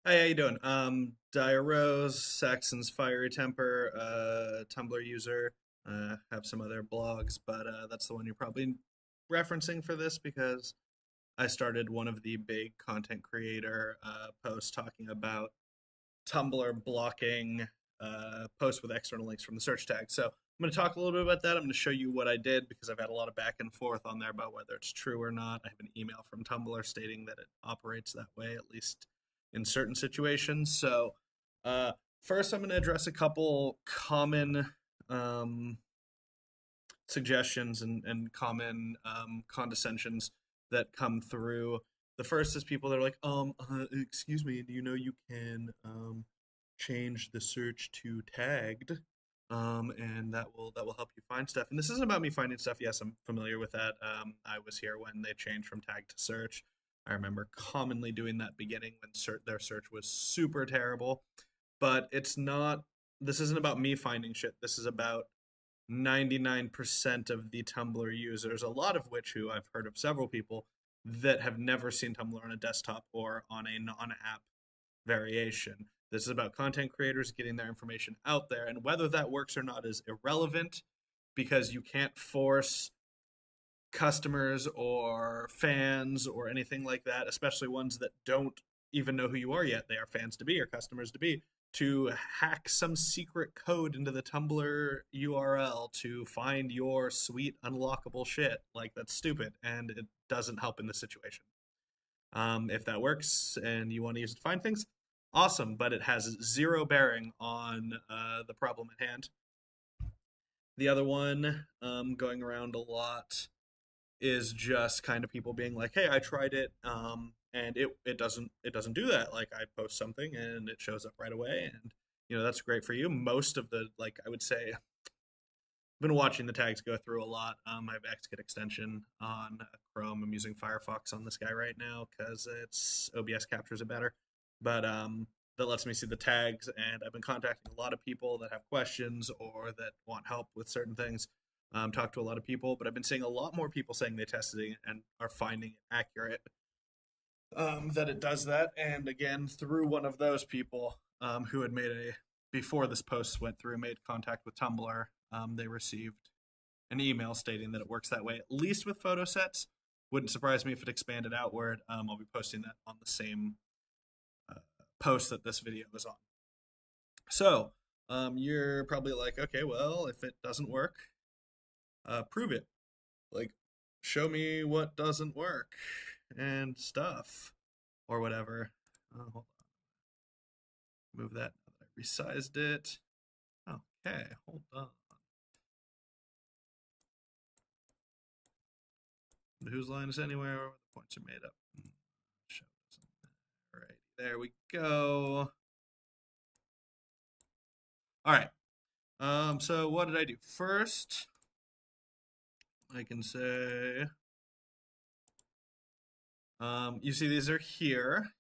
Hey, how you doing? Dire Rose, Saxon's Fiery Temper, Tumblr user. Have some other blogs, but that's the one you're probably referencing for this because I started one of the big content creator posts talking about Tumblr blocking posts with external links from the search tag. So I'm going to talk a little bit about that. I'm going to show you what I did because I've had a lot of back and forth on there about whether it's true or not. I have an email from Tumblr stating that it operates that way, at least in certain situations. So uh, first, I'm going to address a couple common um, suggestions and common condescensions that come through. The first is people that are like, excuse me, do you know you can change the search to tagged, and that will help you find stuff. And this isn't about me finding stuff. Yes, I'm familiar with that. I was here when they changed from tag to search. I remember commonly doing that beginning when their search was super terrible. But it's not. This isn't about me finding shit. This is about 99% of the Tumblr users, a lot of which who I've heard of several people that have never seen Tumblr on a desktop or on a non-app variation. This is about content creators getting their information out there, and whether that works or not is irrelevant because you can't force customers or fans or anything like that, especially ones that don't even know who you are yet. They are fans to be or customers to be, to hack some secret code into the Tumblr URL to find your sweet unlockable shit. Like, that's stupid and it doesn't help in this situation. If that works and you want to use it to find things, awesome, but it has zero bearing on the problem at hand. The other one going around a lot is just kind of people being like, "Hey, I tried it, and it doesn't do that. Like, I post something and it shows up right away, and that's great for you." Most of the like, I would say, I've been watching the tags go through a lot. I have Xkit extension on Chrome. I'm using Firefox on this guy right now because it's OBS captures it better, but that lets me see the tags. And I've been contacting a lot of people that have questions or that want help with certain things. Talked to a lot of people, but I've been seeing a lot more people saying they tested it and are finding it accurate. That it does that. And again, through one of those people who had made before this post went through, made contact with Tumblr, they received an email stating that it works that way, at least with photo sets. Wouldn't surprise me if it expanded outward. I'll be posting that on the same uh, post that this video is on. So you're probably like, okay, well, if it doesn't work, prove it. Like, show me what doesn't work and stuff or whatever. Hold on. Move that. I resized it. Okay, hold on. Whose line is anywhere where the points are made up? Show All right, there we go. All right. So what did I do? First, I can say, you see these are here.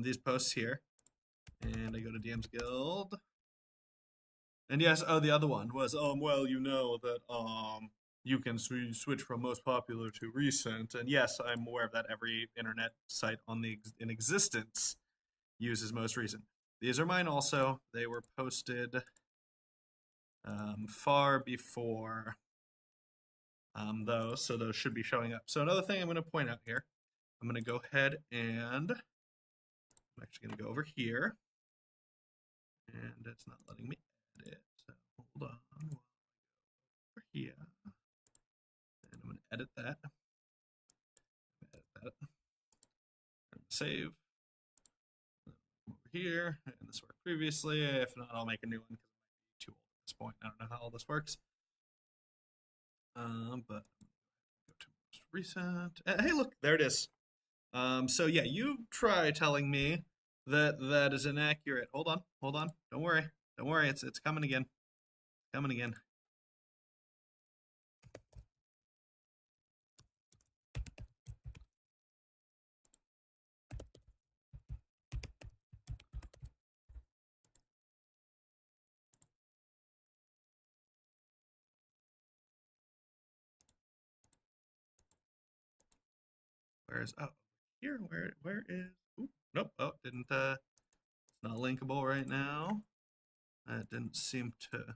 These posts here. And I go to DM's Guild. And yes, oh, the other one was, well, you know that you can switch from most popular to recent. And yes, I'm aware of that. Every internet site in existence uses most recent. These are mine also. They were posted far before those, so those should be showing up. So another thing I'm going to point out here, I'm going to go ahead and I'm actually going to go over here, and it's not letting me edit. So hold on, over here, and I'm going to edit that. Edit that. And save. Over here, and this worked previously. If not, I'll make a new one because it might be too old at this point. I don't know how all this works. But go to most recent. Hey, look, there it is. So yeah, you try telling me that that is inaccurate. Hold on. Don't worry. It's coming again. Coming again. Where is here? Where is Ooh, nope. Oh, didn't. It's not linkable right now. It didn't seem to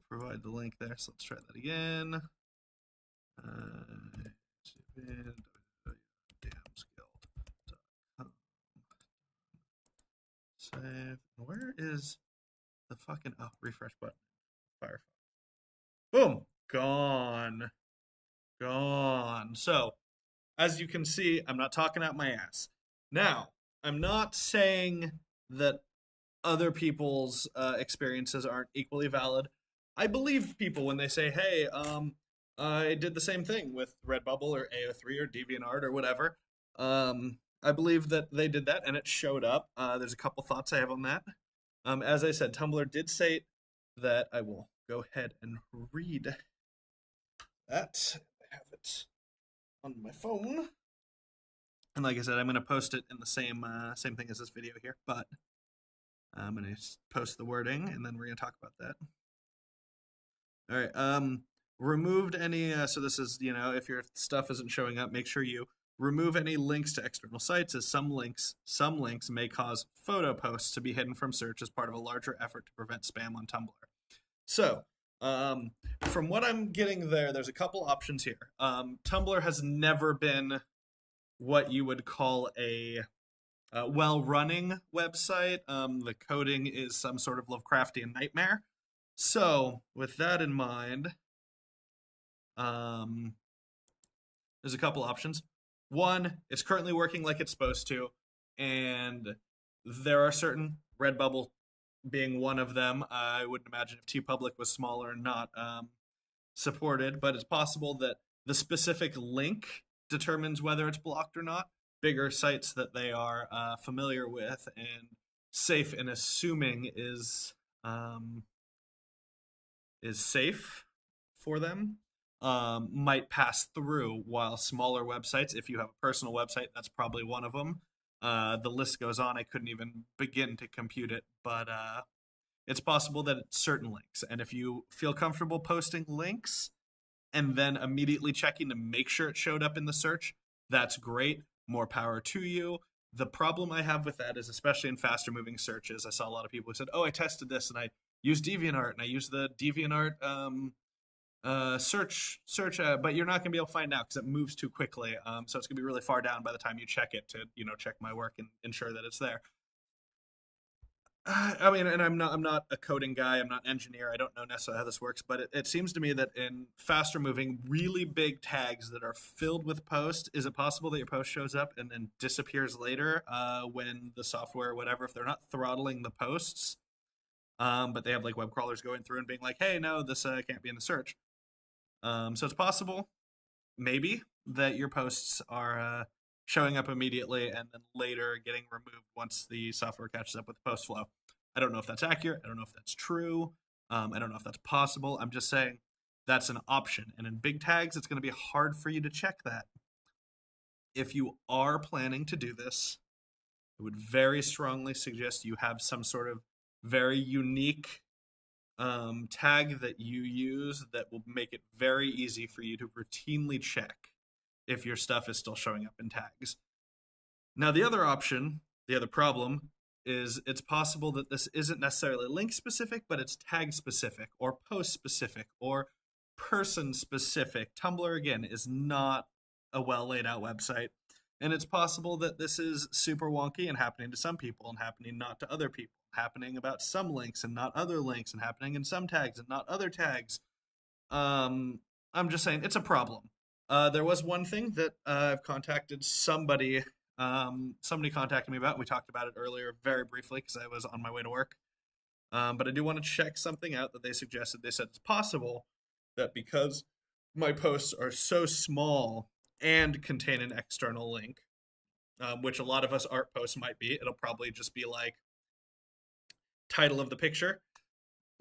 provide the link there. So let's try that again. DamsGuild.com. Save. Where is the fucking refresh button? Firefox. Boom. Gone. Gone. So, as you can see, I'm not talking out my ass. Now, I'm not saying that other people's experiences aren't equally valid. I believe people when they say, "Hey, I did the same thing with Redbubble or AO3 or DeviantArt or whatever." I believe that they did that and it showed up. There's a couple thoughts I have on that. As I said, Tumblr did say that. I will go ahead and read that. I have it on my phone. And like I said, I'm going to post it in the same thing as this video here, but I'm going to post the wording and then we're going to talk about that. All right. Removed any, so this is, if your stuff isn't showing up, make sure you remove any links to external sites, as some links may cause photo posts to be hidden from search as part of a larger effort to prevent spam on Tumblr. So, from what I'm getting there's a couple options here. Tumblr has never been what you would call a well-running website. The coding is some sort of Lovecraftian nightmare. So, with that in mind, there's a couple options. One, it's currently working like it's supposed to, and there are certain, Redbubble being one of them. I wouldn't imagine if TeePublic was smaller and not supported, but it's possible that the specific link determines whether it's blocked or not. Bigger sites that they are familiar with and safe in assuming is safe for them might pass through, while smaller websites, if you have a personal website, that's probably one of them. The list goes on. I couldn't even begin to compute it, but it's possible that it's certain links. And if you feel comfortable posting links and then immediately checking to make sure it showed up in the search, that's great. More power to you. The problem I have with that is, especially in faster moving searches, I saw a lot of people who said, "Oh, I tested this and I used DeviantArt and I used the DeviantArt search, but you're not going to be able to find out because it moves too quickly. So it's going to be really far down by the time you check it to, check my work and ensure that it's there." I mean, and I'm not a coding guy. I'm not an engineer. I don't know necessarily how this works, but it seems to me that in faster moving, really big tags that are filled with posts, is it possible that your post shows up and then disappears later when the software or whatever, if they're not throttling the posts, but they have like web crawlers going through and being like, "Hey, no, this can't be in the search." So it's possible, maybe, that your posts are showing up immediately and then later getting removed once the software catches up with the post flow. I don't know if that's accurate. I don't know if that's true. I don't know if that's possible. I'm just saying that's an option. And in big tags, it's going to be hard for you to check that. If you are planning to do this, I would very strongly suggest you have some sort of very unique tag that you use that will make it very easy for you to routinely check if your stuff is still showing up in tags. Now, the other option, the other problem, is it's possible that this isn't necessarily link specific, but it's tag specific or post specific or person specific. Tumblr, again, is not a well laid out website. And it's possible that this is super wonky and happening to some people and happening not to other people, happening about some links and not other links, and happening in some tags and not other tags. I'm just saying it's a problem. There was one thing that I've contacted somebody contacted me about. We talked about it earlier very briefly because I was on my way to work. But I do want to check something out that they suggested. They said it's possible that because my posts are so small and contain an external link, which a lot of us art posts might be, it'll probably just be like title of the picture,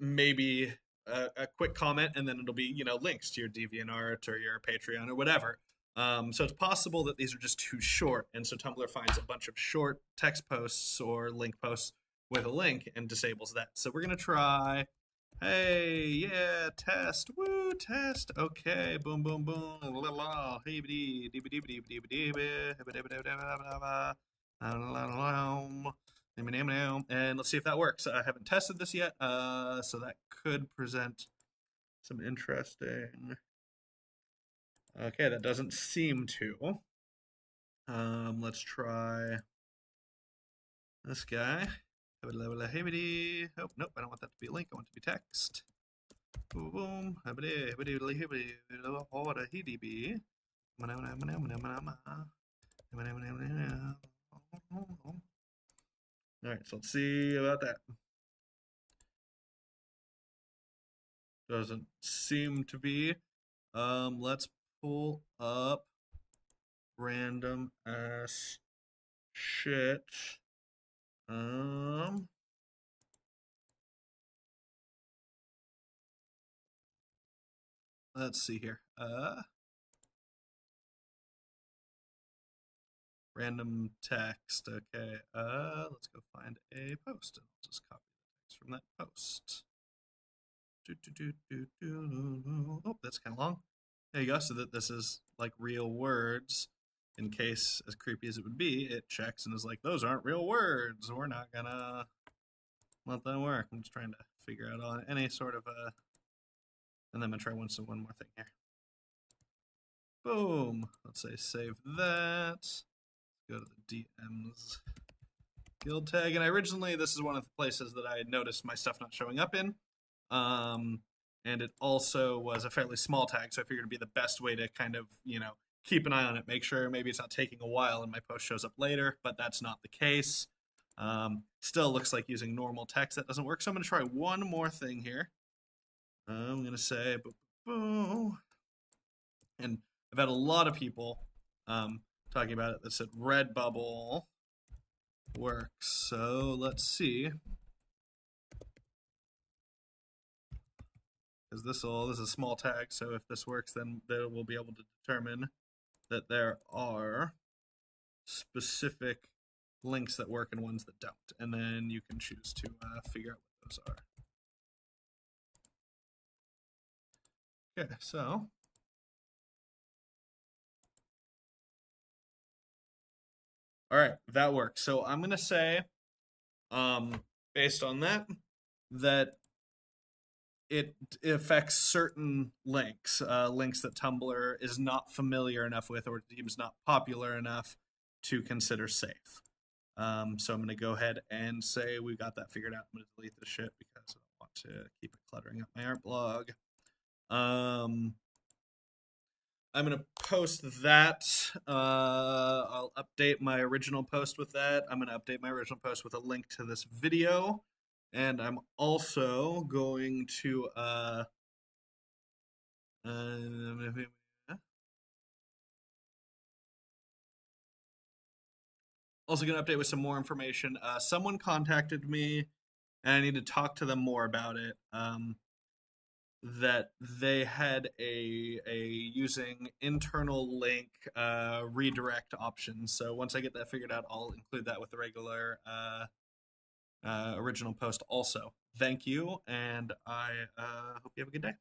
maybe a quick comment, and then it'll be, links to your DeviantArt or your Patreon or whatever. So it's possible that these are just too short, and so Tumblr finds a bunch of short text posts or link posts with a link and disables that. So we're gonna try, hey, yeah, test, woo, test, okay, boom, boom, boom, la la, And let's see if that works. I haven't tested this yet, so that could present some interesting. Okay, that doesn't seem to. Let's try this guy. Oh, nope, I don't want that to be a link. I want it to be text. Boom. All right, so let's see about that. Doesn't seem to be. Let's pull up random ass shit. Let's see here. Random text. Okay. Let's go find a post and I'll just copy the text from that post. Oh, that's kind of long. There you go. So that this is like real words. In case, as creepy as it would be, it checks and is like, those aren't real words. We're not gonna let that work. I'm just trying to figure out on any sort of a. And then I'm gonna try one more thing here. Boom. Let's say save that. Go to the DMs guild tag. And originally, this is one of the places that I had noticed my stuff not showing up in. And it also was a fairly small tag, so I figured it'd be the best way to kind of, keep an eye on it, make sure maybe it's not taking a while and my post shows up later, but that's not the case. Still looks like using normal text that doesn't work, so I'm going to try one more thing here. I'm going to say, boo. And I've had a lot of people talking about it that said Redbubble works, so let's see. Because this is a small tag, so if this works, then we'll be able to determine that there are specific links that work and ones that don't, and then you can choose to figure out what those are. Okay, so all right, that works. So I'm gonna say, based on that it affects certain links, links that Tumblr is not familiar enough with or deems not popular enough to consider safe. So I'm going to go ahead and say we got that figured out. I'm going to delete this shit because I don't want to keep it cluttering up my art blog. I'm going to post that. I'll update my original post with that. I'm going to update my original post with a link to this video. And I'm also going to update with some more information. Someone contacted me, and I need to talk to them more about it. That they had a using internal link redirect options. So once I get that figured out, I'll include that with the regular original post also. Thank you, and I hope you have a good day.